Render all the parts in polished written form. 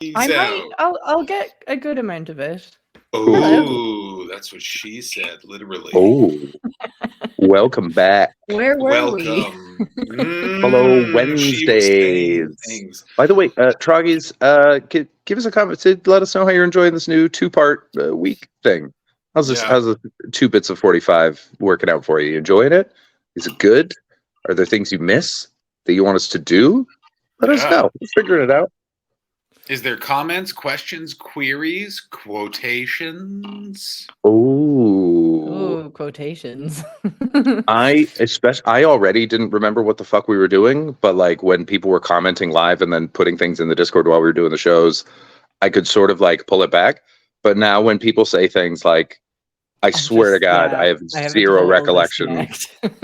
I might. out. I'll get a good amount of it. Oh, that's what she said, literally. Oh, welcome back. Where were we? Welcome. Hello, She was saying Wednesdays. things. By the way, Troggies, give us a comment. Let us know how you're enjoying this new 2-part week thing. How's this? Yeah. How's the 2 bits of 45 working out for you? You enjoying it? Is it good? Are there things you miss that you want us to do? Let us know. We're figuring it out. Is there comments, questions, queries, quotations? Ooh, quotations. I already didn't remember what the fuck we were doing, but like when people were commenting live and then putting things in the Discord while we were doing the shows, I could sort of like pull it back. But now when people say things like, I swear to God, I have zero recollection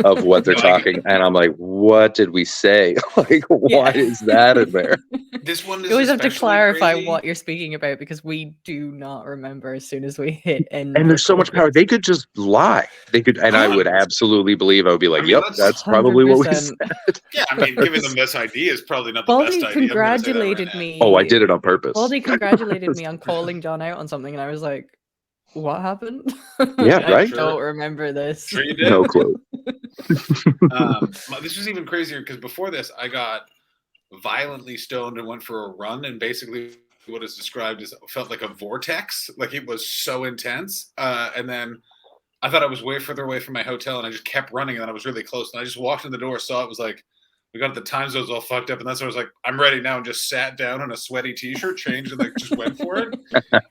of what they're talking. And I'm like, what did we say? Like, why is that in there? This one is you always have to clarify crazy. what you're speaking about because we do not remember as soon as we hit end. And there's so much power. They could just lie. They could, and I would absolutely believe. I would be like, yep, that's probably 100%. What we said. Yeah, I mean, giving them this idea is probably not the Baldy best idea. Congratulated me. Oh, I did it on purpose. Baldy congratulated me on calling John out on something, and I was like, what happened? Yeah, right. I don't remember this. Sure you did. No clue. This was even crazier because before this, I got violently stoned and went for a run, and basically what is described as felt like a vortex, like it was so intense. And then I thought I was way further away from my hotel, and I just kept running, and then I was really close, and I just walked in the door, saw it was like we got the time zones all fucked up, and that's when I was like, I'm ready now, and just sat down in a sweaty t-shirt, changed, and like just went for it.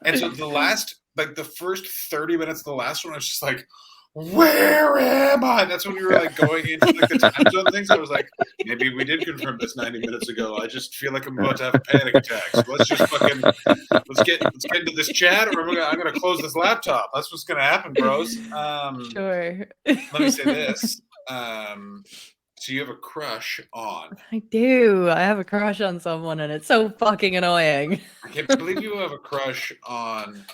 And so the first 30 minutes of the last one, I was just like, where am I? That's when we were like going into like the time zone things. I was like, maybe we did confirm this 90 minutes ago. I just feel like I'm about to have a panic attack. So let's just let's get into this chat, or I'm gonna close this laptop. That's what's gonna happen, bros. Sure. Let me say this. So you have a crush on? I do. I have a crush on someone, and it's so fucking annoying. I can't believe you have a crush on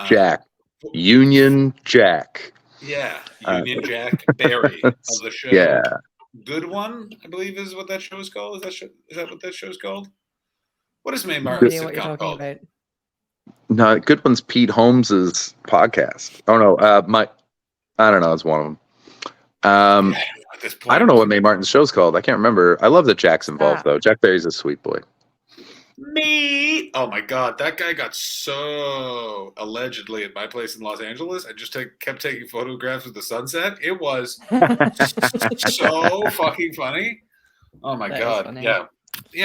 Jack. Union Jack. Yeah, Union Jack Barry of the show. Yeah. Good One, I believe, is what that show is called. Is that what that show's called? What is Mae Martin's sitcom called? About. No, Good One's Pete Holmes's podcast. Oh no, I don't know. It's one of them. At this point, I don't know what Mae Martin's show's called. I can't remember. I love that Jack's involved though. Jack Barry's a sweet boy. Me. Oh my God, that guy got so allegedly at my place in Los Angeles. I just kept taking photographs of the sunset. It was so fucking funny. Oh my God, yeah.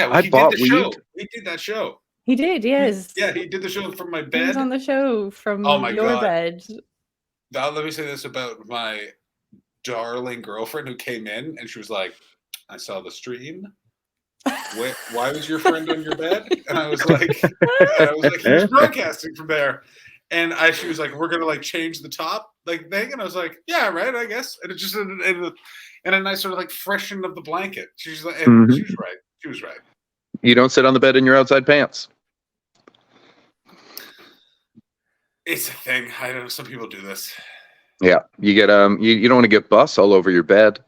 Well, he did the show. He did that show. He did, yes. He did the show from my bed. He was on the show from your bed. Now, let me say this about my darling girlfriend who came in, and she was like, I saw the stream. Why was your friend on your bed? And I was like, he was broadcasting from there. And she was like, we're gonna like change the top like thing. And I was like, yeah, right, I guess. And it just and a nice sort of like freshening of the blanket. She's like, and she was right. She was right. You don't sit on the bed in your outside pants. It's a thing. I don't know. Some people do this. Yeah, you get you don't want to get bus all over your bed.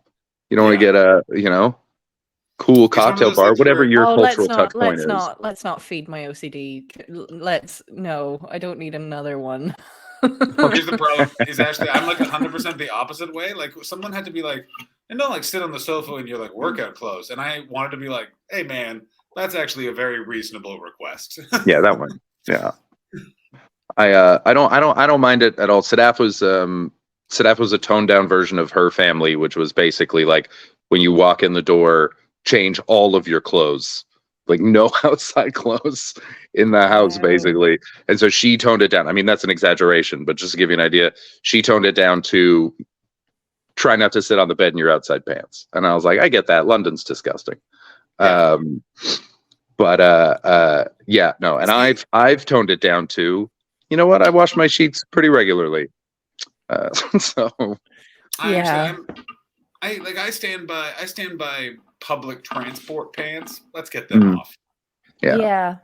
You don't want to get cool cocktail bar, whatever your cultural touch point is. Let's not feed my OCD. No, I don't need another one. Here's the problem. Is actually I'm like 100% the opposite way. Like someone had to be like, and don't like sit on the sofa in your like workout clothes. And I wanted to be like, hey man, that's actually a very reasonable request. Yeah, that one. Yeah. I don't mind it at all. Sadaf was a toned down version of Her Family, which was basically like when you walk in the door, change all of your clothes, like no outside clothes in the house, basically. And so she toned it down. I mean, that's an exaggeration, but just to give you an idea, she toned it down to try not to sit on the bed in your outside pants. And I was like, I get that. London's disgusting. Yeah. Yeah, no. And I've toned it down to, you know what? I wash my sheets pretty regularly. So yeah. I stand by public transport pants. Let's get them off. Yeah.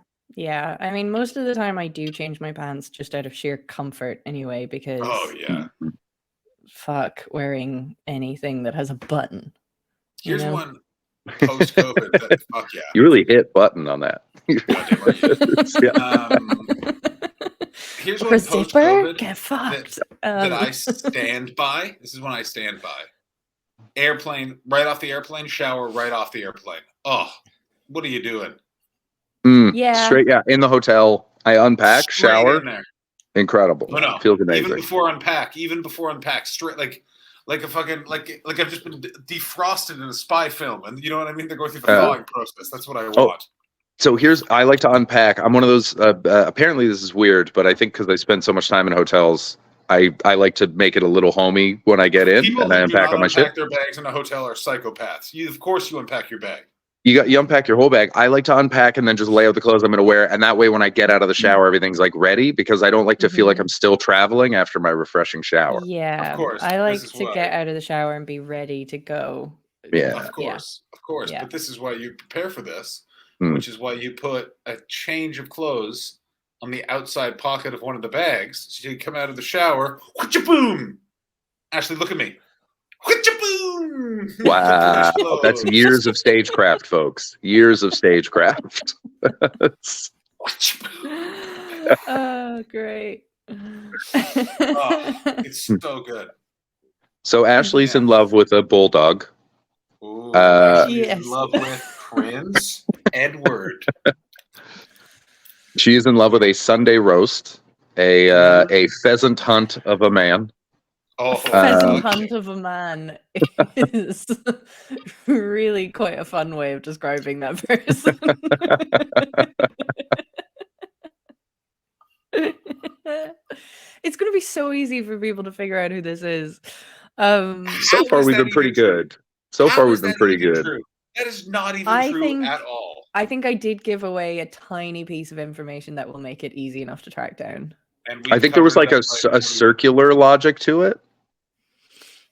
I mean, most of the time I do change my pants just out of sheer comfort anyway, because fuck wearing anything that has a button. Here's one post-COVID. Fuck yeah. You really hit button on that. Goddamn right. Here's For one zipper, post-COVID get fucked. that I stand by. This is when I stand by. Airplane, right off the airplane, shower right off the airplane. Oh, what are you doing? Yeah. Straight, in the hotel. I unpack, Straight shower. in there. Incredible. No. Feels amazing. Even before unpack, straight like a fucking like I've just been defrosted in a spy film, and you know what I mean. They're going through the thawing process. That's what I want. So I like to unpack. I'm one of those. Apparently, this is weird, but I think because I spend so much time in hotels, I like to make it a little homey when I get in, People and I who do unpack not on my ship. their bags in a hotel are psychopaths. Of course, you unpack your bag. You unpack your whole bag. I like to unpack and then just lay out the clothes I'm going to wear, and that way, when I get out of the shower, everything's like ready because I don't like to feel like I'm still traveling after my refreshing shower. Yeah, of course. I like to get out of the shower and be ready to go. Yeah, of course. Yeah. But this is why you prepare for this, which is why you put a change of clothes on the outside pocket of one of the bags, so you come out of the shower. Boom! Ashley, look at me. Boom! Wow, that's years of stagecraft, folks. Years of stagecraft. Oh, great. It's so good. So Ashley's in love with a bulldog. Ooh, Ashley's in love with Prince Edward. She is in love with a Sunday roast, a pheasant hunt of a man. Oh, pheasant hunt of a man is really quite a fun way of describing that person. It's going to be so easy for people to figure out who this is. So far, we've been pretty good. True? That is not even true at all. I think I did give away a tiny piece of information that will make it easy enough to track down. And I think there was like a circular logic to it.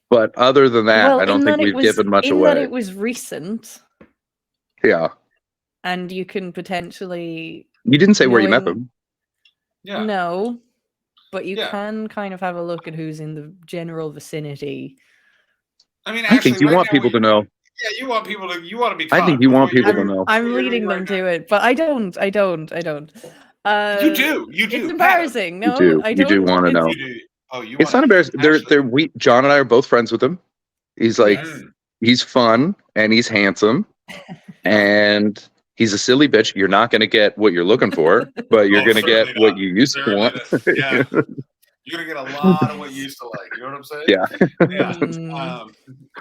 But other than that, I don't think we've given much away. That it was recent. Yeah. And you can potentially... You didn't say where you met them. Yeah. No. But you can kind of have a look at who's in the general vicinity. I mean, I think you want people to know. Yeah, you want people to... You want to be I think you want people to know. I'm leading them to it, but I don't. You do. It's embarrassing. No, I don't. You do want to know. It's not embarrassing. John and I are both friends with him. He's like, he's fun and he's handsome and he's a silly bitch. You're not going to get what you're looking for, but you're going to get what you used to want. Yeah. You're going to get a lot of what you used to like. You know what I'm saying? Yeah.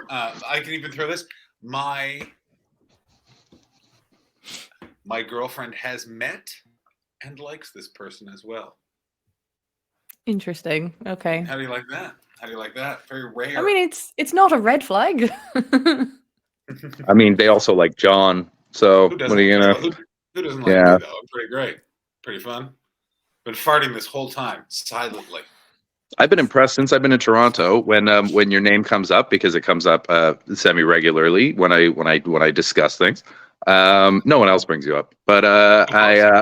I can even throw this. My girlfriend has met and likes this person as well. Interesting. Okay. How do you like that? Very rare. I mean, it's not a red flag. I mean, they also like John. So what are you gonna? Who doesn't like me though? I'm pretty great. Pretty fun. Been farting this whole time silently. I've been impressed since I've been in Toronto when your name comes up, because it comes up semi-regularly when I discuss things. No one else brings you up, but I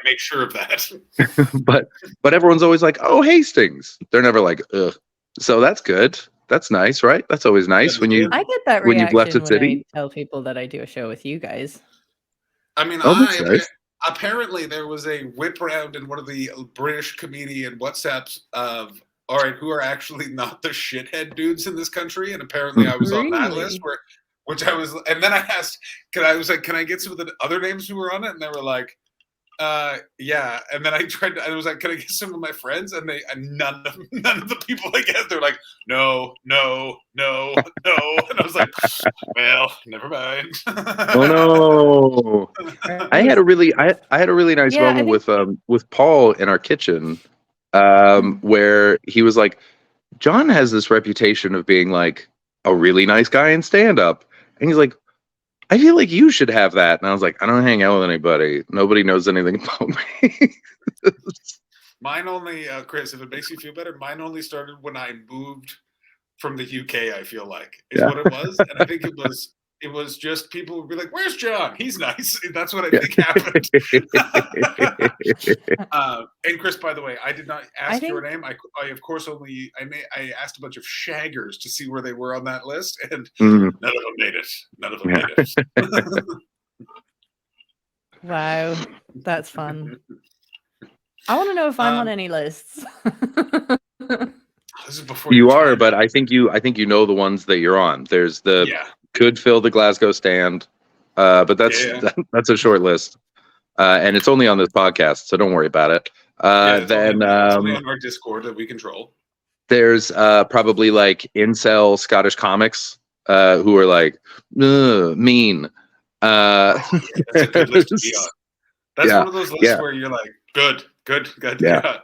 make sure of that. but everyone's always like, "Oh, Hastings." They're never like, "Ugh." So that's good. That's nice, right? That's always nice when you. I get that when reaction you've left a city. I tell people that I do a show with you guys. I mean, nice. Apparently there was a whip round in one of the British comedian WhatsApps of, all right, who are actually not the shithead dudes in this country, and apparently I was on that list which I was, and then I asked, can I get some of the other names who were on it? And they were like, yeah. And then I was like, can I get some of my friends? And none of the people I guess, they're like, no. And I was like, well, never mind. Oh no. I had a really nice moment with Paul in our kitchen, where he was like, John has this reputation of being like a really nice guy in stand-up. And he's like, I feel like you should have that. And I was like, I don't hang out with anybody. Nobody knows anything about me. Mine only, Chris, if it makes you feel better, mine only started when I moved from the UK, I feel like, is what it was. And I think it was It was just people would be like, "Where's John? He's nice." That's what I think happened. And Chris, by the way, I did not ask your name. I of course I asked a bunch of shaggers to see where they were on that list, and none of them made it. None of them made it. Wow, that's fun. I want to know if I'm on any lists. This is before you are, but I think you know the ones that you're on. There's the could fill the Glasgow stand, but that's a short list, and it's only on this podcast, so don't worry about it. It's only on our Discord that we control. There's probably like incel Scottish comics who are like mean. That's a good list to be on. That's one of those lists where you're like, good. Yeah.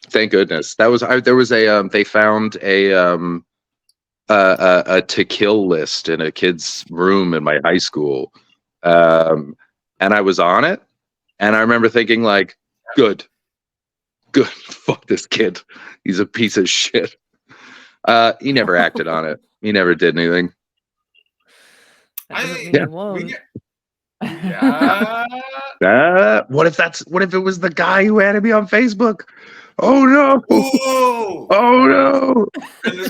Thank goodness. That was there was a they found a to kill list in a kid's room in my high school, and I was on it, and I remember thinking like, good, fuck this kid, he's a piece of shit. He never acted on it. He never did anything. What if it was the guy who added me on Facebook? Oh no! Whoa. Oh no! And this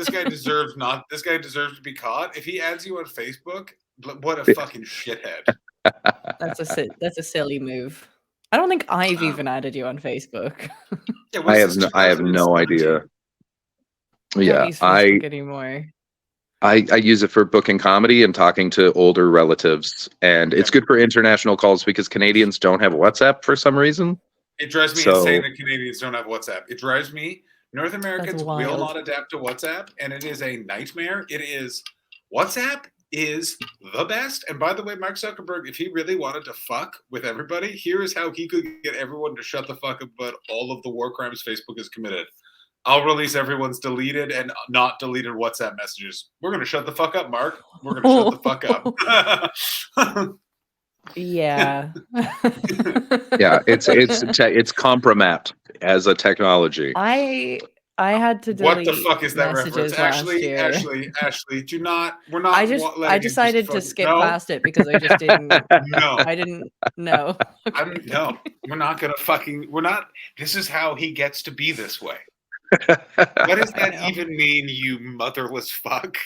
guy deserves to be caught. If he adds you on Facebook, what a fucking shithead. That's a silly move. I don't think I've even added you on Facebook. I have no idea. Yeah, anymore. I use it for booking comedy and talking to older relatives, and it's good for international calls because Canadians don't have WhatsApp for some reason. It drives me insane that Canadians don't have WhatsApp. It drives me. North Americans will not adapt to WhatsApp, and it is a nightmare. WhatsApp is the best. And by the way, Mark Zuckerberg, if he really wanted to fuck with everybody, here is how he could get everyone to shut the fuck up about all of the war crimes Facebook has committed. I'll release everyone's deleted and not deleted WhatsApp messages. We're going to shut the fuck up, Mark. We're going to shut the fuck up. Yeah. Yeah, it's compromat as a technology. I had to delete. What the fuck is that reference? Ashley, do not. We're not. I decided to skip past it because I just didn't. No, I didn't know. No, we're not gonna fucking. We're not. This is how he gets to be this way. What does that even mean, you motherless fuck?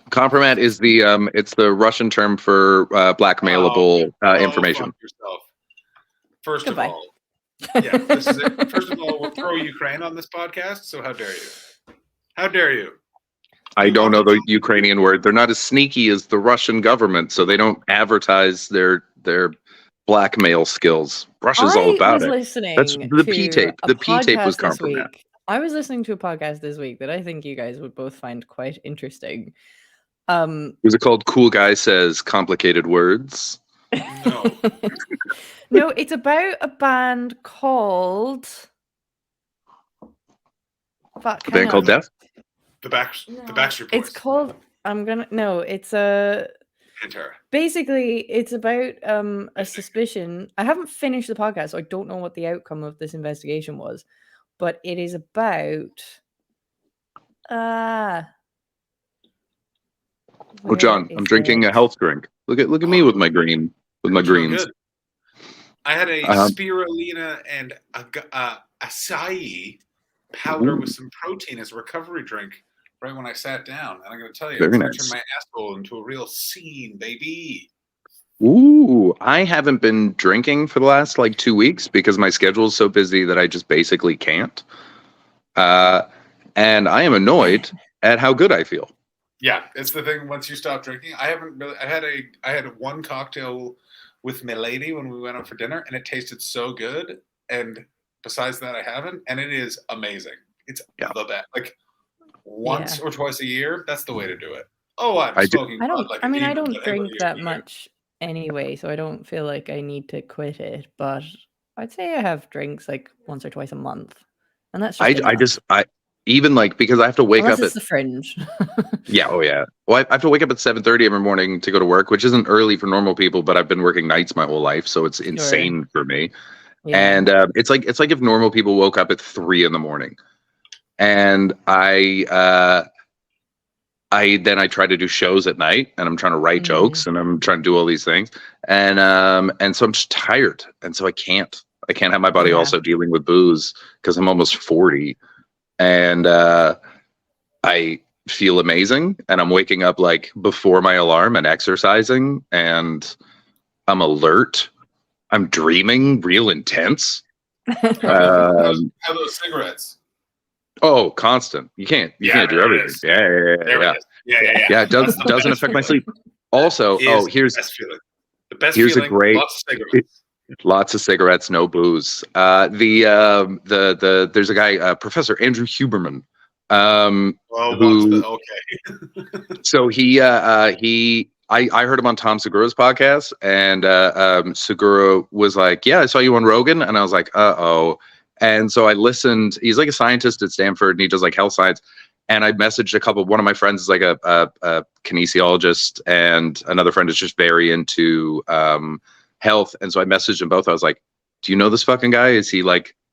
Compromat is it's the Russian term for blackmailable information. Fuck yourself. First of all, this is it. First of all, we're pro-Ukraine on this podcast, so how dare you? How dare you? I don't know the Ukrainian word. They're not as sneaky as the Russian government, so they don't advertise their blackmail skills. Russia's all about it. That's the P-tape. The P-tape was Compromat. I was listening to a podcast this week that I think you guys would both find quite interesting. Was it called Cool Guy Says Complicated Words? No. No, it's about a band called... A band called Death? The Backstreet Boys. It's called... it's a... Pantera. Basically, it's about a suspicion. I haven't finished the podcast, so I don't know what the outcome of this investigation was. But it is about... Oh, John, I'm drinking a health drink. Look at me with my greens. Good. I had a spirulina and acai powder with some protein as a recovery drink right when I sat down. And I'm going to tell you, Very it's nice. turned my asshole into a real scene, baby. Ooh, I haven't been drinking for the last 2 weeks because my schedule is so busy that I just basically can't. And I am annoyed at how good I feel. Yeah, it's the thing. Once you stop drinking, I had one cocktail with my lady when we went out for dinner, and it tasted so good. And besides that, I haven't, and it is amazing. It's the best. Once or twice a year, that's the way to do it. Oh, I'm smoking. I don't drink that much anyway, so I don't feel like I need to quit it. But I'd say I have drinks once or twice a month, and that's just because I have to wake up at the fringe. Yeah. Well, I have to wake up at 7:30 every morning to go to work, which isn't early for normal people, but I've been working nights my whole life, so it's insane for me. Yeah. And it's like if normal people woke up at 3 a.m, and I try to do shows at night, and I'm trying to write jokes, and I'm trying to do all these things, and so I'm just tired, and so I can't have my body also dealing with booze because I'm almost 40, and I feel amazing, and I'm waking up like before my alarm and exercising, and I'm alert. I'm dreaming real intense. How those cigarettes? Oh, constant. You can't do everything. Yeah. It doesn't affect my sleep. Also, here's the best here's feeling. A great Lots lots of cigarettes. of cigarettes, no booze. There's a guy, Professor Andrew Huberman, so I heard him on Tom Segura's podcast, and Segura was like, "Yeah, I saw you on Rogan," and I was like, "Uh-oh." And so I listened. He's like a scientist at Stanford, and he does like health science. And I messaged a couple. One of my friends is like a kinesiologist, and another friend is just very into health. And so I messaged them both. I was like, "Do you know this fucking guy? Is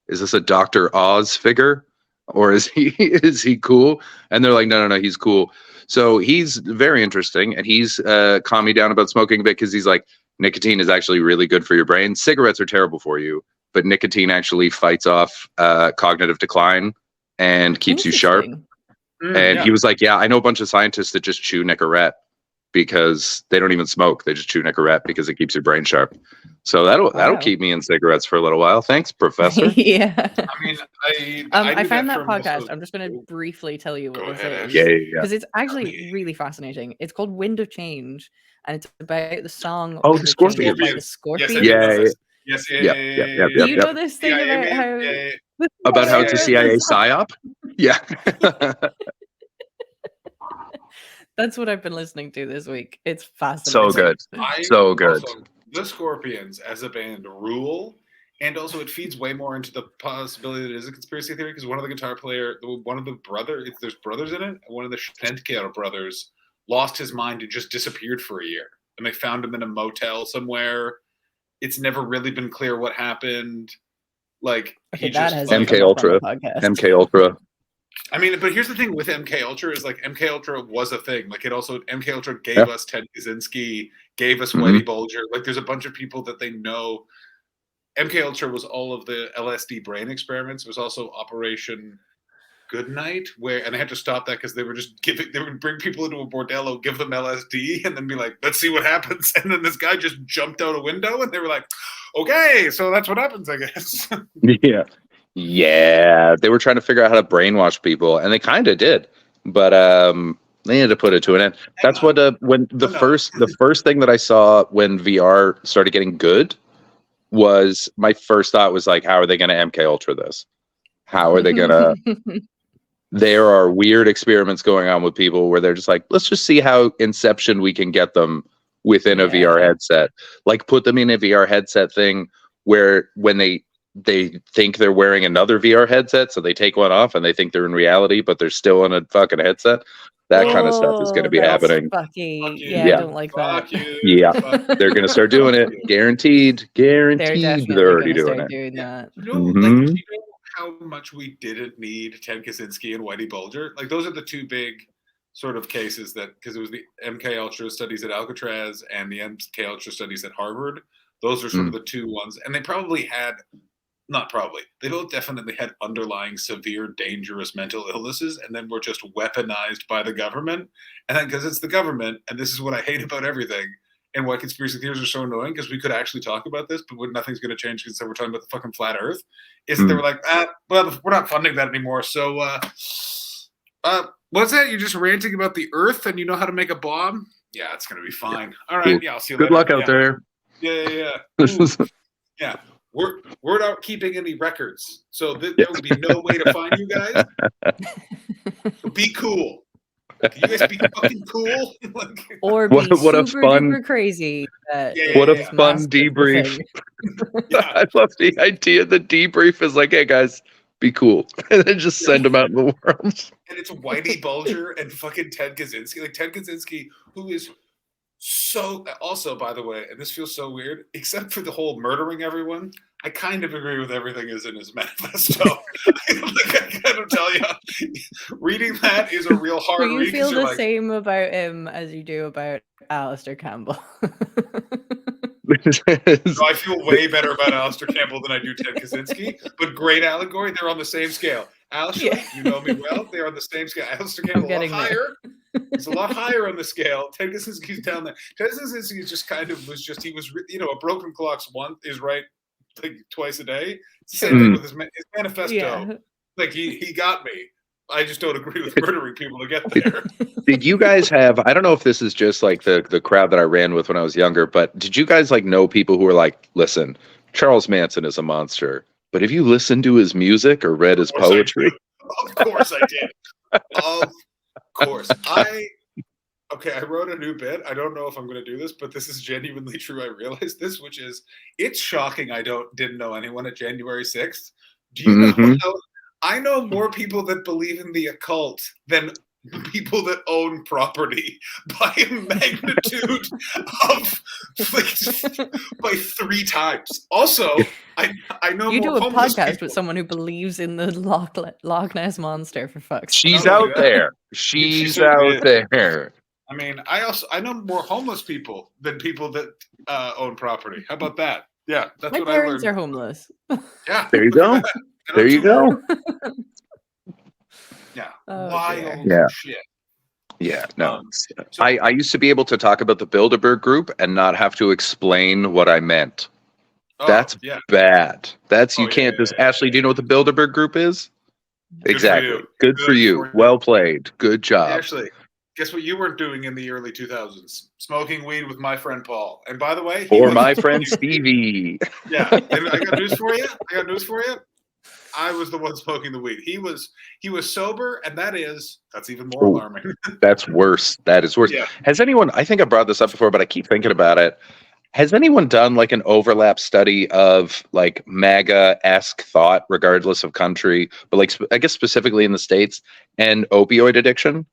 this a Dr. Oz figure, or is he cool?" And they're like, "No, he's cool." So he's very interesting, and he's calmed me down about smoking a bit because he's like, nicotine is actually really good for your brain. Cigarettes are terrible for you, but nicotine actually fights off cognitive decline and keeps you sharp. And he was like, "Yeah, I know a bunch of scientists that just chew Nicorette because they don't even smoke; they just chew Nicorette because it keeps your brain sharp." So that'll keep me in cigarettes for a little while. Thanks, Professor. Yeah. I mean, I found that podcast. I'm just going to briefly tell you what this is. Yeah. Because it's actually really fascinating. It's called Wind of Change, and it's about the song Oh, Wind the of Scorpions. Change by the Scorpions. Yes. Do you know this thing about how it's a CIA psyop? Yeah. That's what I've been listening to this week. It's fascinating. So good. Also, the Scorpions as a band rule, and also it feeds way more into the possibility that it is a conspiracy theory because one of the guitar player, one of the there's brothers in it, one of the Schenker brothers lost his mind and just disappeared for a year, and they found him in a motel somewhere. It's never really been clear what happened. Like he just MK Ultra. I mean, but here's the thing with MK Ultra is like MK Ultra was a thing. Like MK Ultra gave us Ted Kaczynski, gave us Whitey Bulger. Like there's a bunch of people that they know. MK Ultra was all of the LSD brain experiments. It was also Operation Goodnight, and they had to stop that because they would bring people into a bordello, give them LSD, and then be like, "Let's see what happens." And then this guy just jumped out a window, and they were like, "Okay, so that's what happens, I guess." Yeah. They were trying to figure out how to brainwash people, and they kind of did, but they had to put it to an end. That's what when the first thing that I saw when VR started getting good was my first thought was like, how are they going to MK Ultra this? How are they going to? There are weird experiments going on with people where they're just like, let's just see how Inception we can get them within a VR headset. Like put them in a VR headset thing where when they think they're wearing another VR headset, so they take one off and they think they're in reality, but they're still in a fucking headset. That kind of stuff is going to be happening. I don't like that. They're going to start doing it. Guaranteed. They're already doing it. That. You know how much we didn't need Ted Kaczynski and Whitey Bulger? Like those are the two big sort of cases that because it was the MK Ultra studies at Alcatraz and the MK Ultra studies at Harvard. Those are sort of the two ones, and they probably had. Not probably. They both definitely had underlying severe, dangerous mental illnesses, and then were just weaponized by the government. And then because it's the government, and this is what I hate about everything, and why conspiracy theories are so annoying, because we could actually talk about this, but nothing's going to change because we're talking about the fucking flat Earth, is that they were like, well, we're not funding that anymore. So, what's that? You're just ranting about the Earth, and you know how to make a bomb? Yeah, it's going to be fine. All right, I'll see you later. Good luck out there. Yeah. Yeah. We're not keeping any records, so there will be no way to find you guys. Be cool. Can you guys be fucking cool? Or be super crazy. What a fun debrief. I love the idea. The debrief is like, hey guys, be cool. And then just send them out in the world. And it's Whitey Bulger and fucking Ted Kaczynski. Like Ted Kaczynski, who is So also, by the way, and this feels so weird, except for the whole murdering everyone, I kind of agree with everything is in his manifesto. I gotta tell you, reading that is a real hard But you read. feel the same about him as you do about Alistair Campbell. No, I feel way better about Alistair Campbell than I do Ted Kaczynski, but great allegory, they're on the same scale. Alistair, you know me well, they're on the same scale. Alistair Campbell a lot higher. He's a lot higher on the scale. Ted Kaczynski's down there. Ted Kaczynski just kind of was just, he was, a broken clock's is right like twice a day. Same thing with his manifesto. Yeah. Like he got me. I just don't agree with murdering people to get there. Did you guys have, I don't know if this is just like the crowd that I ran with when I was younger, but did you guys like know people who were like, listen, Charles Manson is a monster, but have you listened to his music or read his poetry? Of course I did. Of course. I wrote a new bit. I don't know if I'm going to do this, but this is genuinely true. I realized this, which is, it's shocking I didn't know anyone at January 6th. Do you know how I know more people that believe in the occult than people that own property by a magnitude of by 3 times. Also, I know you more do a podcast people. with someone who believes in the Loch Ness monster, for fuck's sake. She's out there. She's out there. I mean, I know more homeless people than people that own property. How about that? Yeah, that's my what I learned. My parents are homeless. Yeah, there you go. There you go. Yeah, wild shit. Yeah, no. I used to be able to talk about the Bilderberg Group and not have to explain what I meant. That's bad. You can't just. Ashley, do you know what the Bilderberg Group is? Exactly. Good for you. Well played. Good job. Actually, guess what you weren't doing in the early 2000s? Smoking weed with my friend Paul. And by the way, or my friend Stevie. Yeah, and I got news for you. I was the one smoking the weed. He was sober, and that's even more alarming. That's worse. That is worse. Yeah. Has anyone, I think I brought this up before, but I keep thinking about it. Has anyone done like an overlap study of like MAGA-esque thought, regardless of country, but like I guess specifically in the States, and opioid addiction?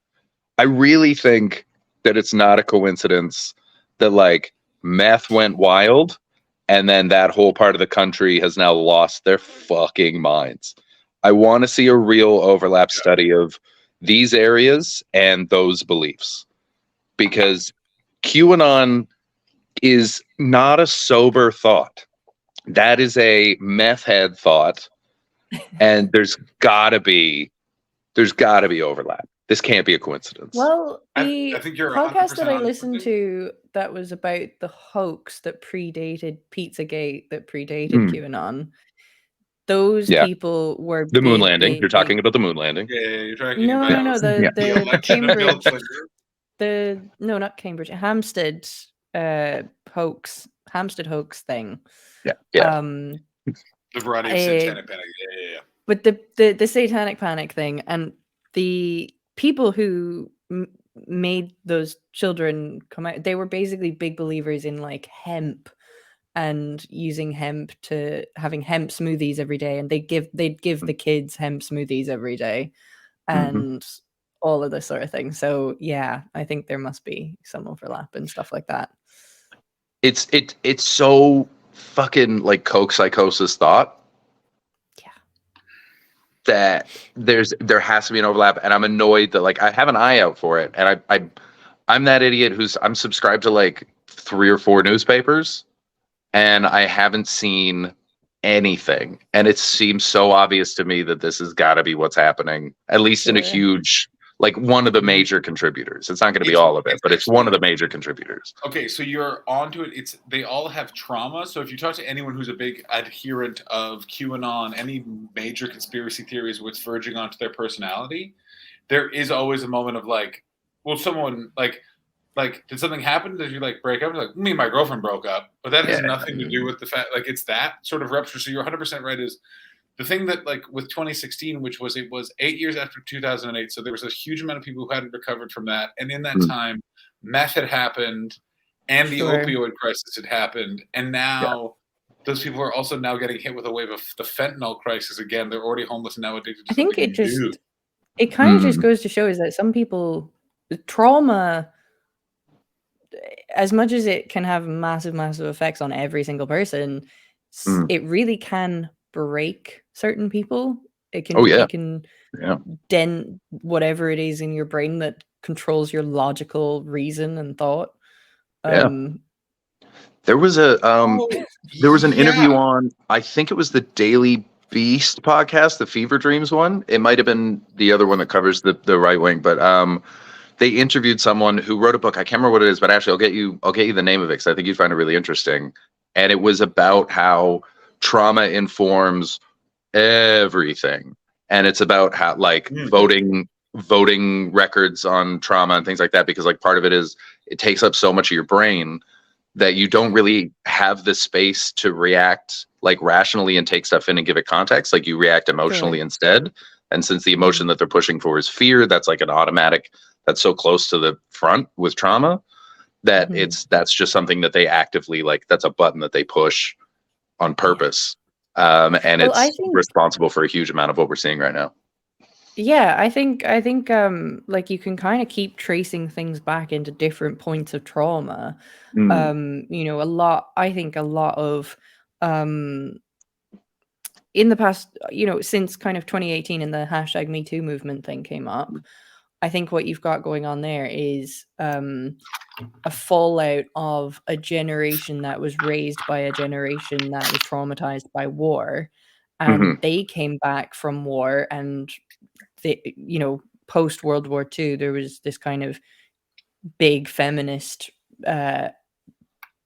I really think that it's not a coincidence that like meth went wild, and then that whole part of the country has now lost their fucking minds. I want to see a real overlap study of these areas and those beliefs, because QAnon is not a sober thought. That is a meth head thought, and there's gotta be overlap. This can't be a coincidence. Well, I think you're podcast that I listened to that was about the hoax that predated Pizzagate, that predated QAnon. Those people were the moon landing. You're talking about the moon landing. Yeah, you're talking about the Cambridge. Not Cambridge. Hampstead hoax thing. Yeah. The variety of satanic panic. Yeah. But the satanic panic thing, and the people who made those children come out, they were basically big believers in like hemp and using hemp to having hemp smoothies every day, and they'd give the kids hemp smoothies every day, and all of this sort of thing. So yeah, I think there must be some overlap and stuff like that. It's so fucking like Coke psychosis thought. That there has to be an overlap, and I'm annoyed that like I have an eye out for it, and I'm that idiot I'm subscribed to like 3 or 4 newspapers, and I haven't seen anything, and it seems so obvious to me that this has got to be what's happening, at least in a huge, like one of the major contributors. It's not going to be all of it, but it's one of the major contributors. Okay, so you're onto it. They all have trauma. So if you talk to anyone who's a big adherent of QAnon, any major conspiracy theories what's verging onto their personality, there is always a moment of like, well, someone like did something happen? Did you like break up? Like, me and my girlfriend broke up, but that has nothing to do with the fact, like it's that sort of rupture. So you're 100% right. Is the thing that like with 2016, which was, it was 8 years after 2008. So there was a huge amount of people who hadn't recovered from that. And in that time, meth had happened and the opioid crisis had happened. And now those people are also now getting hit with a wave of the fentanyl crisis again. They're already homeless and now addicted to something. I think it kind of just goes to show is that some people, trauma as much as it can have massive effects on every single person, it really can break certain people. It can dent whatever it is in your brain that controls your logical reason and thought. There was an interview on, I think it was the Daily Beast podcast, the Fever Dreams one. It might have been the other one that covers the right wing, but they interviewed someone who wrote a book. I can't remember what it is, but actually I'll get you the name of it because I think you'd find it really interesting. And it was about how trauma informs everything. And it's about how voting records on trauma and things like that, because like part of it is it takes up so much of your brain that you don't really have the space to react like rationally and take stuff in and give it context. Like you react emotionally instead. And since the emotion that they're pushing for is fear, that's like an automatic, that's so close to the front with trauma that that's just something that they actively that's a button that they push on purpose. And it's responsible for a huge amount of what we're seeing right now. Yeah, I think like you can kind of keep tracing things back into different points of trauma. A lot of in the past, since kind of 2018 and the hashtag Me Too movement thing came up, I think what you've got going on there is a fallout of a generation that was raised by a generation that was traumatized by war, and they came back from war, and post World War II, there was this kind of big feminist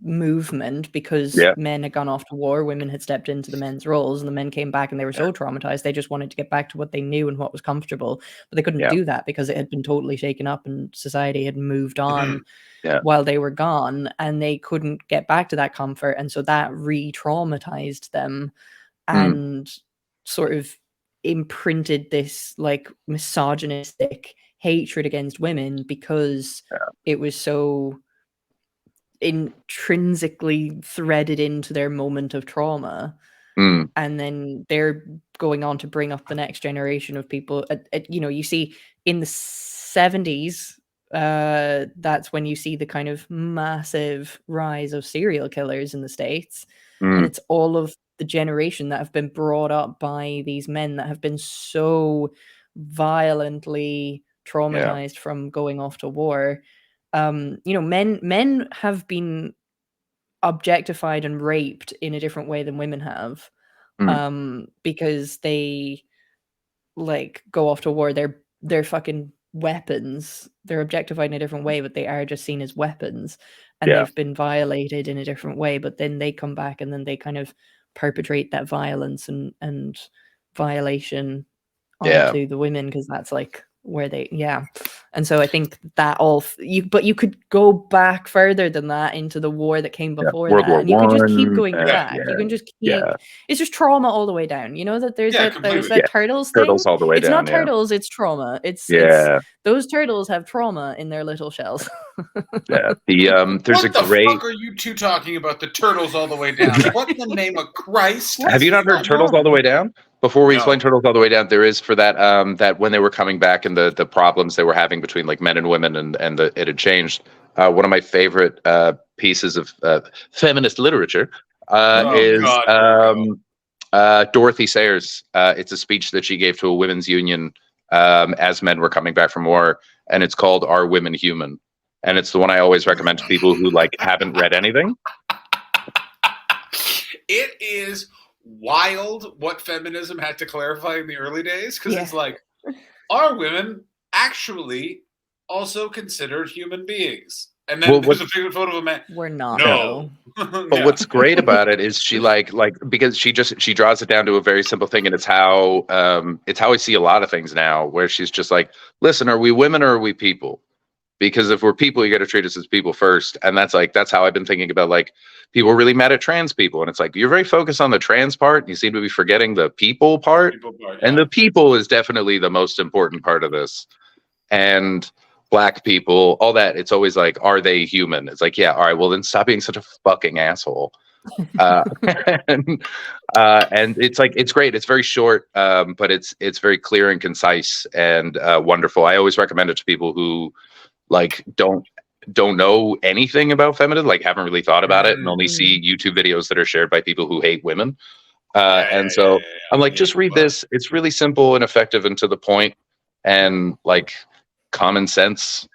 movement because men had gone off to war, women had stepped into the men's roles, and the men came back and they were so traumatized they just wanted to get back to what they knew and what was comfortable, but they couldn't do that because it had been totally shaken up and society had moved on while they were gone, and they couldn't get back to that comfort, and so that re-traumatized them and sort of imprinted this like misogynistic hatred against women because it was so intrinsically threaded into their moment of trauma. And then they're going on to bring up the next generation of people. You see in the 70s, that's when you see the kind of massive rise of serial killers in the States. And it's all of the generation that have been brought up by these men that have been so violently traumatized from going off to war. Men have been objectified and raped in a different way than women have, because they go off to war. They're fucking weapons. They're objectified in a different way, but they are just seen as weapons, and they've been violated in a different way. But then they come back and then they kind of perpetrate that violence and violation onto the women, because that's where they and so I think that but you could go back further than that into the war that came before World that, War and you can just keep I, going back. You can just keep it's just trauma all the way down. That there's that turtles thing. Turtles all the way it's down. Not turtles, it's trauma. It's those turtles have trauma in their little shells. There's what the fuck are you two talking about? The turtles all the way down? What in the name of Christ? Have you not heard Turtles All the Way Down? Before we explain Turtles All the Way Down, there is for that that when they were coming back and the problems they were having between men and women and it had changed. One of my favorite pieces of feminist literature is Dorothy Sayers. It's a speech that she gave to a women's union as men were coming back from war, and it's called "Are Women Human?" And it's the one I always recommend to people who haven't read anything. It is wild what feminism had to clarify in the early days, because it's are women actually also considered human beings? And then there's a big photo of a man. We're not. No. But what's great about it is she because she draws it down to a very simple thing, and it's how I see a lot of things now, where she's just listen, are we women or are we people? Because if we're people, you got to treat us as people first. And that's how I've been thinking about people are really mad at trans people. And it's you're very focused on the trans part. And you seem to be forgetting the people part. And the people is definitely the most important part of this. And Black people, all that. It's always are they human? It's all right, well then stop being such a fucking asshole. And it's great. It's very short, but it's very clear and concise and wonderful. I always recommend it to people who don't don't know anything about feminism, like haven't really thought about it, and only see YouTube videos that are shared by people who hate women. And so I'm like, just read this. It's really simple and effective and to the point, and like common sense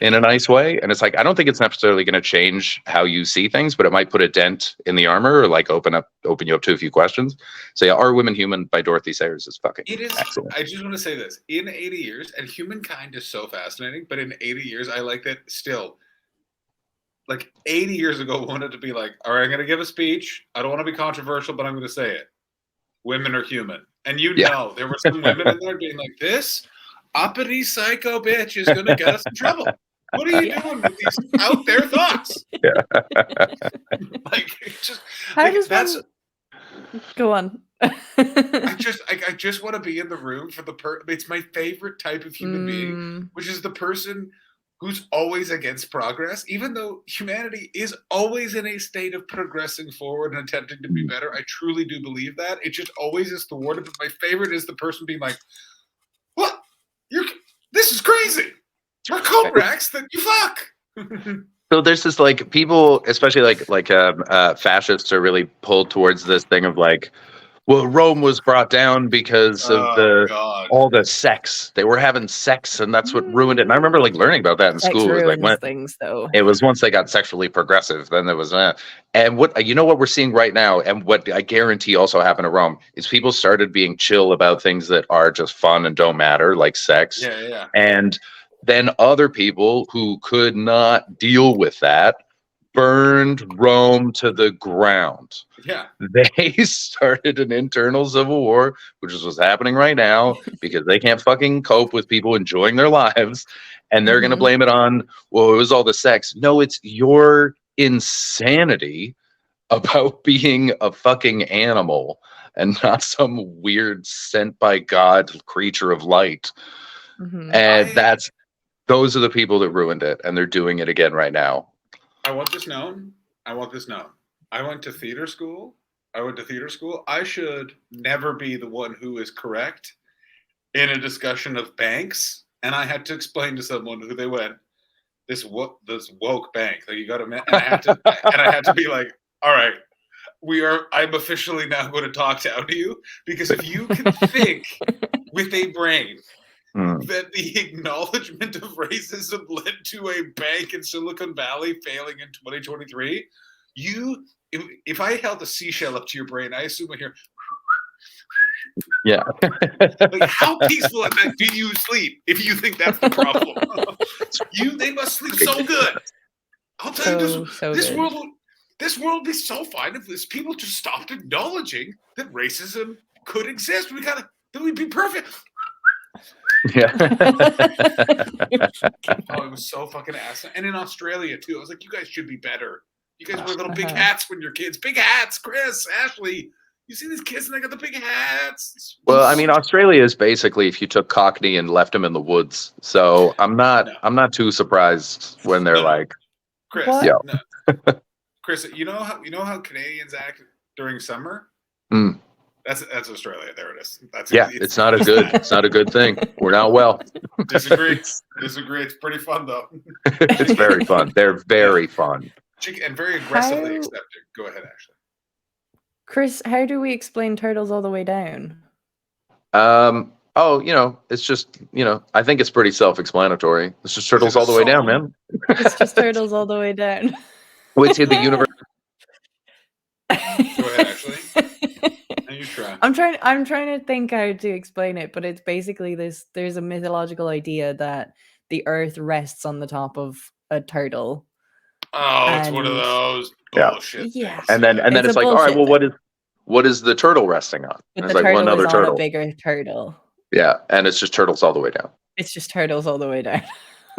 in a nice way. And it's like, I don't think it's necessarily going to change how you see things, but it might put a dent in the armor, or like open you up to a few questions. So yeah, Are Women Human by Dorothy Sayers is fucking excellent. I just want to say this. In 80 years, and humankind is so fascinating, but in 80 years, I like that still. Like 80 years ago, wanted to be like, all right, I'm going to give a speech. I don't want to be controversial, but I'm going to say it. Women are human. And know, there were some women in there being like, this uppity psycho bitch is going to get us in trouble. What are you doing with these out there thoughts? Yeah. Like, just go on. I just want to be in the room for it's my favorite type of human being, which is the person who's always against progress, even though humanity is always in a state of progressing forward and attempting to be better. I truly do believe that. It just always is thwarted. But my favorite is the person being like, what? This is crazy. We're Cobracks that you fuck. So there's this like people, especially like fascists are really pulled towards this thing of like, well, Rome was brought down because of all the sex. They were having sex, and that's what ruined it. And I remember like learning about that in school. It was like things, though. It was once they got sexually progressive, then there was and what what we're seeing right now, and what I guarantee also happened to Rome, is people started being chill about things that are just fun and don't matter, like sex. Yeah. And then other people who could not deal with that burned Rome to the ground. Yeah. They started an internal civil war, which is what's happening right now, because they can't fucking cope with people enjoying their lives. And they're going to blame it on, well, it was all the sex. No, it's your insanity about being a fucking animal and not some weird sent by God creature of light. And those are the people that ruined it. And they're doing it again right now. I want this known. I went to theater school. I should never be the one who is correct in a discussion of banks. And I had to explain to someone who they went, this woke bank. Like, you got to, and I had to be like, all right, I'm officially now going to talk down to you, because if you can think with a brain that the acknowledgement of racism led to a bank in Silicon Valley failing in 2023, if I held a seashell up to your brain, I assume I hear. Yeah. Like, how peaceful do you sleep if you think that's the problem? They must sleep so good. I'll tell you this world would be so fine if people just stopped acknowledging that racism could exist. Then we'd be perfect. Yeah. Oh, it was so fucking asinine. And in Australia too, I was like, you guys should be better. You guys wear little big hats when you're kids. Big hats, Chris, Ashley. You see these kids and they got the big hats. Well, I mean, Australia is basically if you took Cockney and left him in the woods. So I'm not too surprised when they're like, Chris. What? No. Chris, you know how Canadians act during summer? That's Australia. There it is. It's not a good thing. We're not well. Disagree. It's pretty fun though. It's very fun. They're very fun. And very aggressively accepting. Go ahead, Ashley. Chris, how do we explain turtles all the way down? It's just, I think it's pretty self-explanatory. It's just turtles all the way down, man. It's just turtles all the way down. Wait till the universe. Go ahead, Ashley. You try. I'm trying to think how to explain it, but it's basically there's a mythological idea that the earth rests on the top of a turtle. Oh, it's one of those bullshit. Yeah. And then it's like, all right, well, what is the turtle resting on? But it's the like, turtle well, another is turtle. on a bigger turtle. Yeah, and it's just turtles all the way down. It's just turtles all the way down.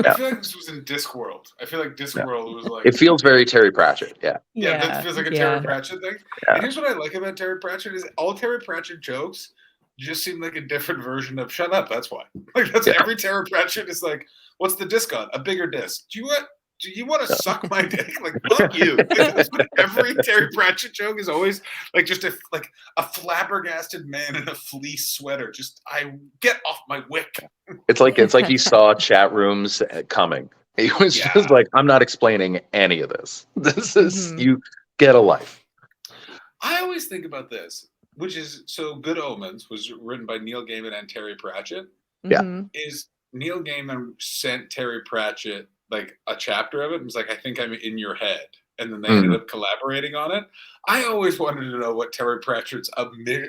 I feel like this was in Discworld. I feel like Discworld was like... It feels very Terry Pratchett, Yeah, that feels like a Terry Pratchett thing. Yeah. And here's what I like about Terry Pratchett is all Terry Pratchett jokes just seem like a different version of "shut up." That's why. Like every Terry Pratchett is like, "What's the disc on? A bigger disc. Do you want to suck my dick? Like, fuck you." Every Terry Pratchett joke is always like just a flabbergasted man in a fleece sweater. Just, I get off my wick. It's like he saw chat rooms coming. He was just like, I'm not explaining any of this. This is, you get a life. I always think about this, which is, so Good Omens was written by Neil Gaiman and Terry Pratchett. Yeah. Is Neil Gaiman sent Terry Pratchett like a chapter of it and was like, I think I'm in your head. And then they ended up collaborating on it. I always wanted to know what Terry Pratchett's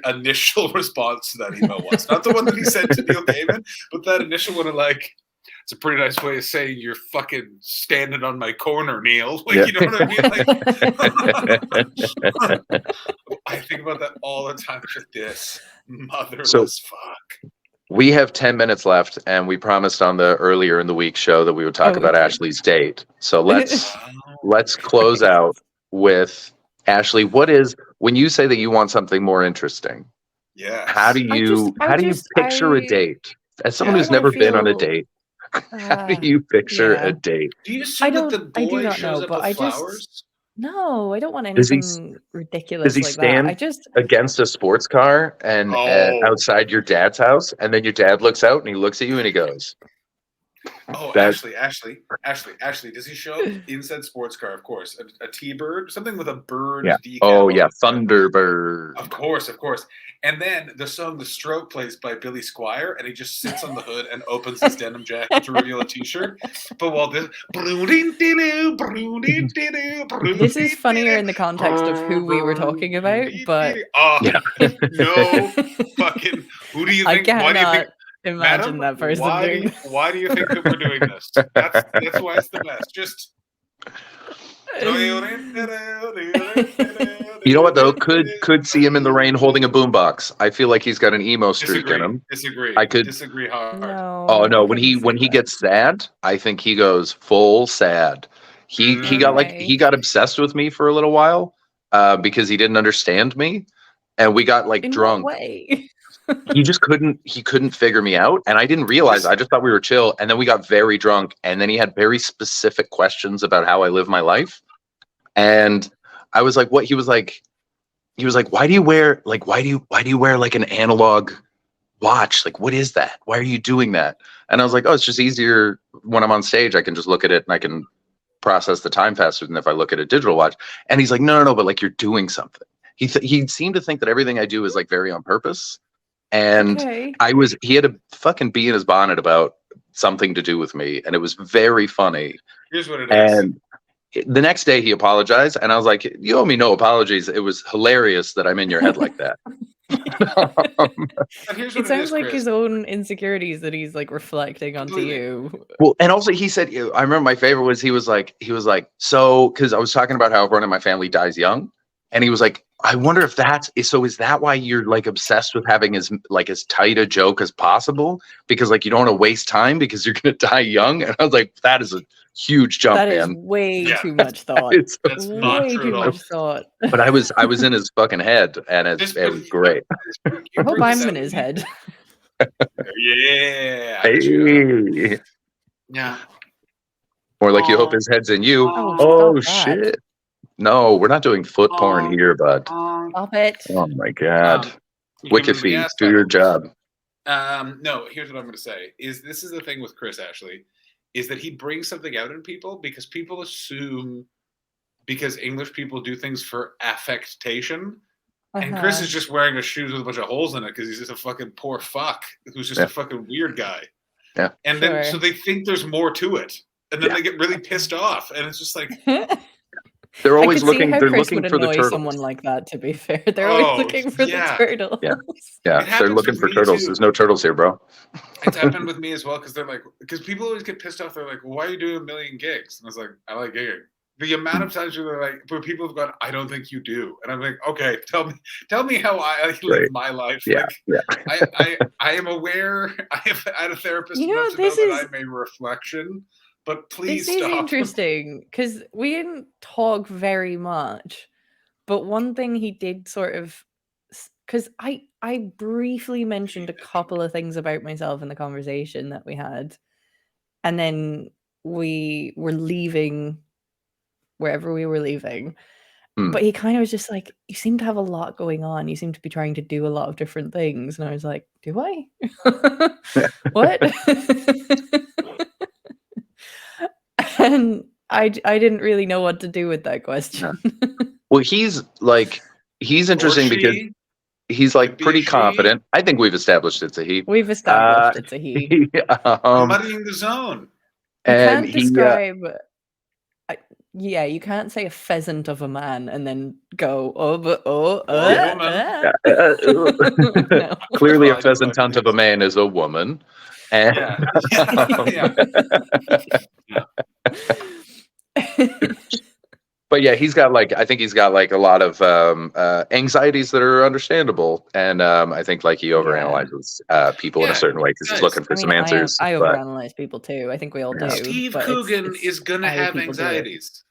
initial response to that email was. Not the one that he sent to Neil Gaiman, but that initial one of like, it's a pretty nice way of saying you're fucking standing on my corner, Neil. Like, you know what I mean? Like, I think about that all the time with this motherless fuck. We have 10 minutes left, and we promised on the earlier in the week show that we would talk about Ashley's date. So let's close out with Ashley. What is, when you say that you want something more interesting? Yeah. How do you picture a date? As someone who's never been on a date, how do you picture a date? Do you assume that the boy shows up with flowers? No, I don't want anything ridiculous like that. I just against a sports car and outside your dad's house, and then your dad looks out and he looks at you and he goes, "Oh, Ashley, does he show up in said sports car? Of course, a T-bird, something with a bird decal. Oh yeah, Thunderbird. Of course. And then the song "The Stroke" plays by Billy Squier, and he just sits on the hood and opens his denim jacket to reveal a T-shirt. But while this is funnier in the context of who we were talking about, but no fucking. Who do you think? Why do you think? Madam, Imagine that person. Why do you think that we're doing this? That's why it's the best. Just. You know what though? Could see him in the rain holding a boombox. I feel like he's got an emo streak in him. I could disagree hard. No, when he gets sad, I think he goes full sad. He got obsessed with me for a little while because he didn't understand me, and we got like drunk. What way? He just couldn't figure me out, and I didn't realize. I just thought we were chill, and then we got very drunk, and then he had very specific questions about how I live my life, and I was like, "What?" He was like, "Why do you wear like an analog watch? Like, what is that? Why are you doing that?" And I was like, "Oh, it's just easier when I'm on stage. I can just look at it and I can process the time faster than if I look at a digital watch." And he's like, "No, but like you're doing something." He seemed to think that everything I do is like very on purpose. And he had a fucking bee in his bonnet about something to do with me, and it was very funny. Here's what it is. And the next day he apologized, and I was like, "You owe me no apologies. It was hilarious that I'm in your head like that." It sounds like his own insecurities that he's like reflecting onto you. Well, and also he said, I remember my favorite was he was like, so, because I was talking about how everyone in my family dies young, and he was like, I wonder if is that why you're like obsessed with having as tight a joke as possible? Because like you don't want to waste time because you're gonna die young. And I was like, that is a huge jump, man. That is way too much thought. That's not way true too much thought. But I was in his fucking head, and it was great. I hope I'm in his head. Yeah. Hey. Yeah. Or like you hope his head's in you. Oh shit. No, we're not doing foot porn here, bud. Stop it. Oh my god. Wicked feet, do your job. No, here's what I'm going to say. This is the thing with Chris, Ashley, is that he brings something out in people because people assume because English people do things for affectation. And Chris is just wearing a shoes with a bunch of holes in it because he's just a fucking poor fuck who's just a fucking weird guy. Yeah. And then so they think there's more to it. And then they get really pissed off. And it's just like... They're always looking. They're Chris looking for the turtles. Someone like that, to be fair, they're always looking for the turtles. Yeah, they're looking for turtles. There's no turtles here, bro. It's happened with me as well because they're like, because people always get pissed off. They're like, well, "Why are you doing a million gigs?" And I was like, "I like gigging." The amount of times where they're like, where people have gone, "I don't think you do," and I'm like, "Okay, tell me how I live my life." Yeah, I am aware. I had a therapist enough to know that I made reflection. But please stop. This is interesting because we didn't talk very much. But one thing he did sort of, because I briefly mentioned a couple of things about myself in the conversation that we had. And then we were leaving wherever we were leaving. But he kind of was just like, you seem to have a lot going on. You seem to be trying to do a lot of different things. And I was like, do I? What? And I didn't really know what to do with that question. Well, he's interesting because he's like pretty confident. I think we've established it's a he. We've established it's a he. I'm muddying the zone. You can't describe. Yeah, you can't say a pheasant of a man and then go, no. Clearly a pheasant hunt of a man is a woman. And but yeah, I think he's got like a lot of anxieties that are understandable, and I think like he overanalyzes people in a certain way because he's looking for some answers. I overanalyze people too. I think we all do. Steve Coogan is gonna have anxieties.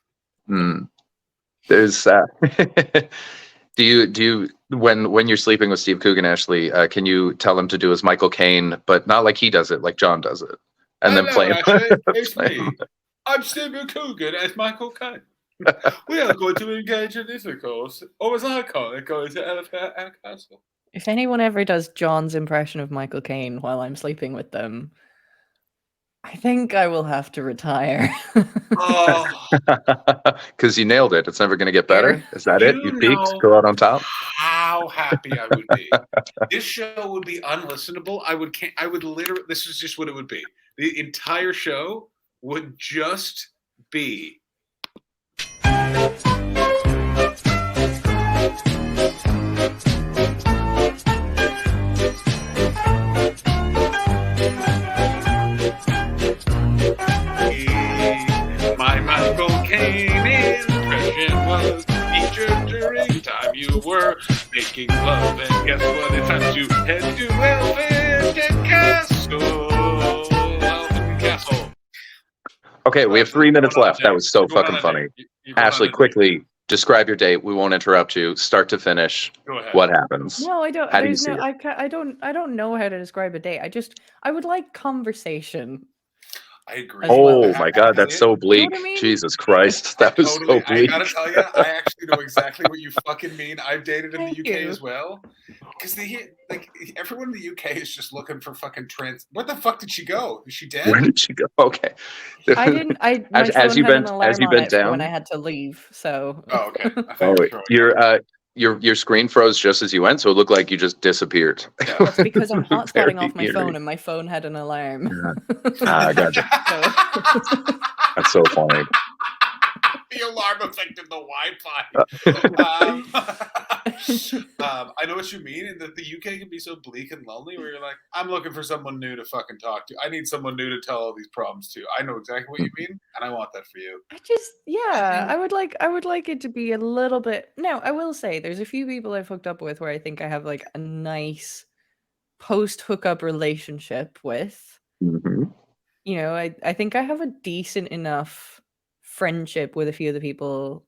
There's do you when you're sleeping with Steve Coogan, Ashley, can you tell him to do as Michael Caine, but not like he does it, like John does it, and then play him? It's me. I'm Steve Coogan as Michael Caine. We are going to engage in intercourse, or as I call it, going to Elephant and Castle. If anyone ever does John's impression of Michael Caine while I'm sleeping with them, I think I will have to retire. Because you nailed it. It's never going to get better. Is that it? You peaked? Go out on top? How happy I would be. This show would be unlistenable. I would literally, this is just what it would be. The entire show would just be my Michael Caine impression was featured during time you were making love, and guess what? It's time to head to Elephant Castle. Okay, we have 3 minutes left. That was so fucking funny. Ashley, quickly describe your date. We won't interrupt you. Start to finish. Go ahead. What happens? No, I don't. How do you see it? I don't know how to describe a date. I would like conversation. I agree. Oh my God, that's so bleak. You know what I mean? Jesus Christ, that was so bleak. I gotta tell you, I actually know exactly what you fucking mean. I've dated in the UK as well, because everyone in the UK is just looking for fucking trans. Where the fuck did she go? Is she dead? Where did she go? Okay. I didn't. As you bent down when I had to leave. So. Oh, okay. Your screen froze just as you went, so it looked like you just disappeared. Yeah. That's because I'm hotspotting off my phone, and my phone had an alarm. I gotcha. That's so funny. The alarm affected the Wi-Fi. I know what you mean, and that the UK can be so bleak and lonely, where you're like, I'm looking for someone new to fucking talk to. I need someone new to tell all these problems to. I know exactly what you mean, and I want that for you. I would like it to be a little bit. No, I will say there's a few people I've hooked up with where I think I have like a nice post-hookup relationship with. Mm-hmm. You know, I think I have a decent enough friendship with a few of the people,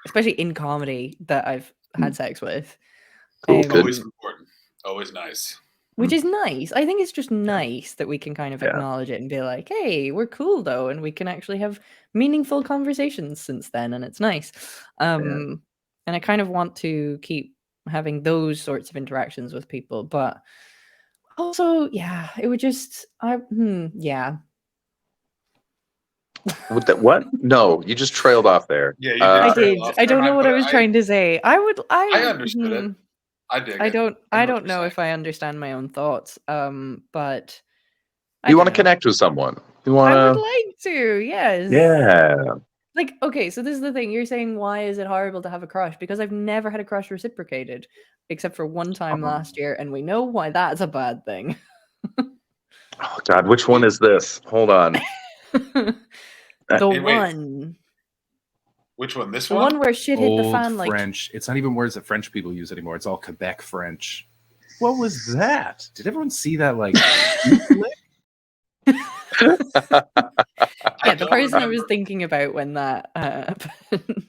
especially in comedy, that I've had sex with. Always important. Always nice. Which is nice. I think it's just nice that we can kind of acknowledge it and be like, hey, we're cool though, and we can actually have meaningful conversations since then, and it's nice. And I kind of want to keep having those sorts of interactions with people, but also, it would just With that, what? No, you just trailed off there. Yeah, you I did. I don't know what I was trying to say. I understood it. I dig it. I don't know if I understand my own thoughts. But you want to connect with someone. I would like to. Yes. Yeah. Like, okay, so this is the thing. You're saying, why is it horrible to have a crush? Because I've never had a crush reciprocated, except for one time last year, and we know why that's a bad thing. Oh God, which one is this? Hold on. One. Which one? This one? The one where shit hit the fan. Like French. It's not even words that French people use anymore. It's all Quebec French. What was that? Did everyone see that? Like, the person I was thinking about when that happened.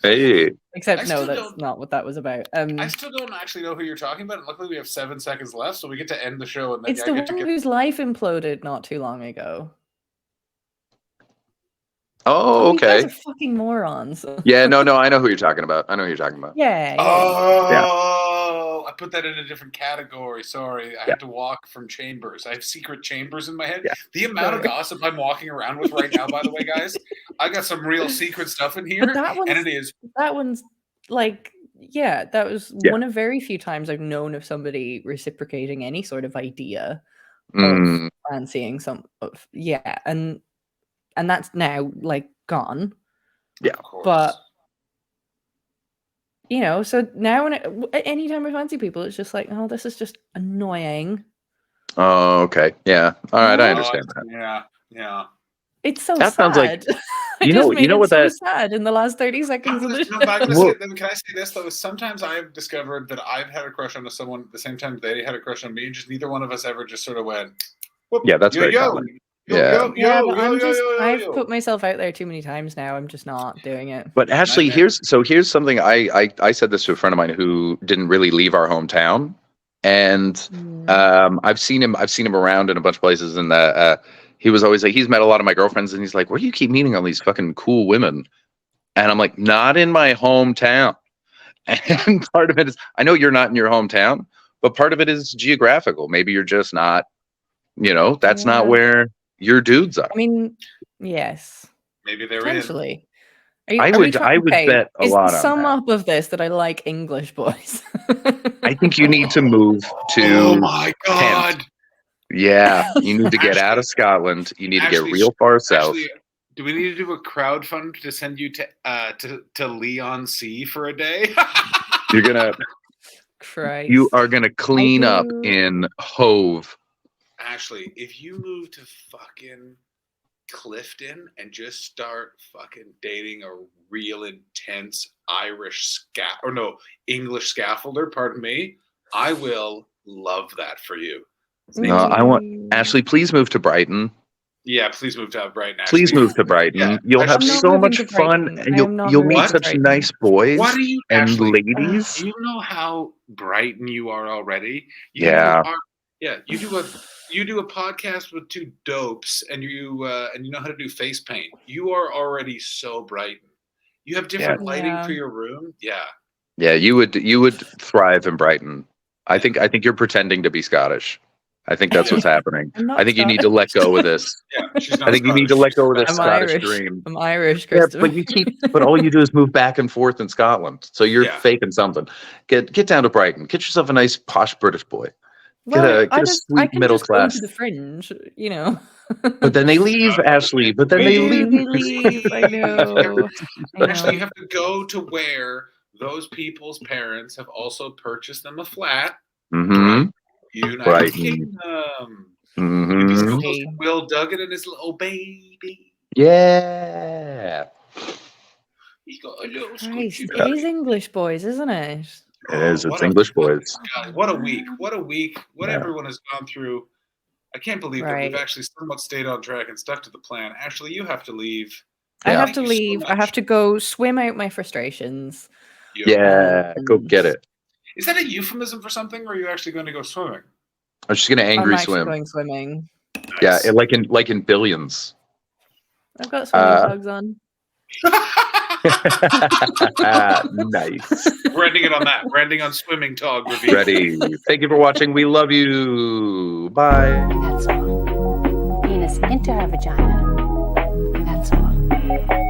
Hey. Except that's not what that was about. I still don't actually know who you're talking about. And luckily, we have 7 seconds left, so we get to end the show. And then it's the one whose life imploded not too long ago. Oh, okay. You guys are fucking morons. Yeah, no, I know who you're talking about. Yeah. Oh, put that in a different category. Sorry, I had to walk from chambers. I have secret chambers in my head. The amount of gossip I'm walking around with right now, by the way, guys, I got some real secret stuff in here. But that one's like, yeah, that was one of very few times I've known of somebody reciprocating any sort of idea of fancying some of, and that's now like gone. Yeah, of course. But you know, so now anytime I fancy people, it's just like, oh, this is just annoying. Oh, okay. Yeah. All right, I understand that. Yeah. It's so that sad. sounds like you know what that sad in the last 30 seconds of the show. Can I say this though? Sometimes I've discovered that I've had a crush on someone at the same time they had a crush on me, and just neither one of us ever just sort of went. Whoop, yeah, that's very common. I've put myself out there too many times now. I'm just not doing it. But actually, here's something I said this to a friend of mine who didn't really leave our hometown, and I've seen him around in a bunch of places, and he was always like, he's met a lot of my girlfriends, and he's like, where do you keep meeting all these fucking cool women? And I'm like, not in my hometown. And part of it is, I know you're not in your hometown, but part of it is geographical. Maybe you're just not, that's not where your dudes are. I mean, yes. Maybe they're potentially. I would bet a lot on that. Sum up of this that I like English boys. I think you need to move to. Oh my God. Kent. Yeah, you need to get out of Scotland. You need to get real far south. Do we need to do a crowdfund to send you to Leon C for a day? You're gonna. Christ. You are gonna clean up in Hove. Ashley, if you move to fucking Clifton and just start fucking dating a real intense English scaffolder, pardon me, I will love that for you. No, I want Ashley. Please move to Brighton. Yeah, please move to Brighton. Ashley. Please move to Brighton. Yeah. You'll have so much fun, and you'll meet such nice boys and ladies. Do you know how Brighton you are already? You do a podcast with two dopes, and you know how to do face paint. You are already so Brighton. You have different lighting for your room. Yeah. Yeah, you would thrive in Brighton. I think you're pretending to be Scottish. I think that's what's happening. I think you need to let go of this. She's not I think you need to let go of this Scottish Irish. dream. I'm Irish, Christopher. But all you do is move back and forth in Scotland. So you're faking something. Get down to Brighton. Get yourself a nice posh British boy. Get a sweet middle class. Go to the fringe, you know. But then they leave, Ashley. But then they leave. I know. Actually, you have to go to where those people's parents have also purchased them a flat. Mm-hmm. United Kingdom. Mm-hmm. Will Duggan and his little baby. Yeah. He's got a little Christ, it is English boys, isn't it? It is. It's English boys. God, what a week. What everyone has gone through. I can't believe that we've actually somewhat stayed on track and stuck to the plan. Actually, you have to leave. I have to leave. I have to go swim out my frustrations. Yeah, go get it. Is that a euphemism for something, or are you actually going to go swimming? I'm just going to angry swim. I'm going swimming. Nice. Yeah, like in Billions. I've got swimming plugs on. Nice. We're ending it on that. We're ending on swimming tog review. Ready. Thank you for watching. We love you. Bye. That's all. Penis into her vagina. That's all.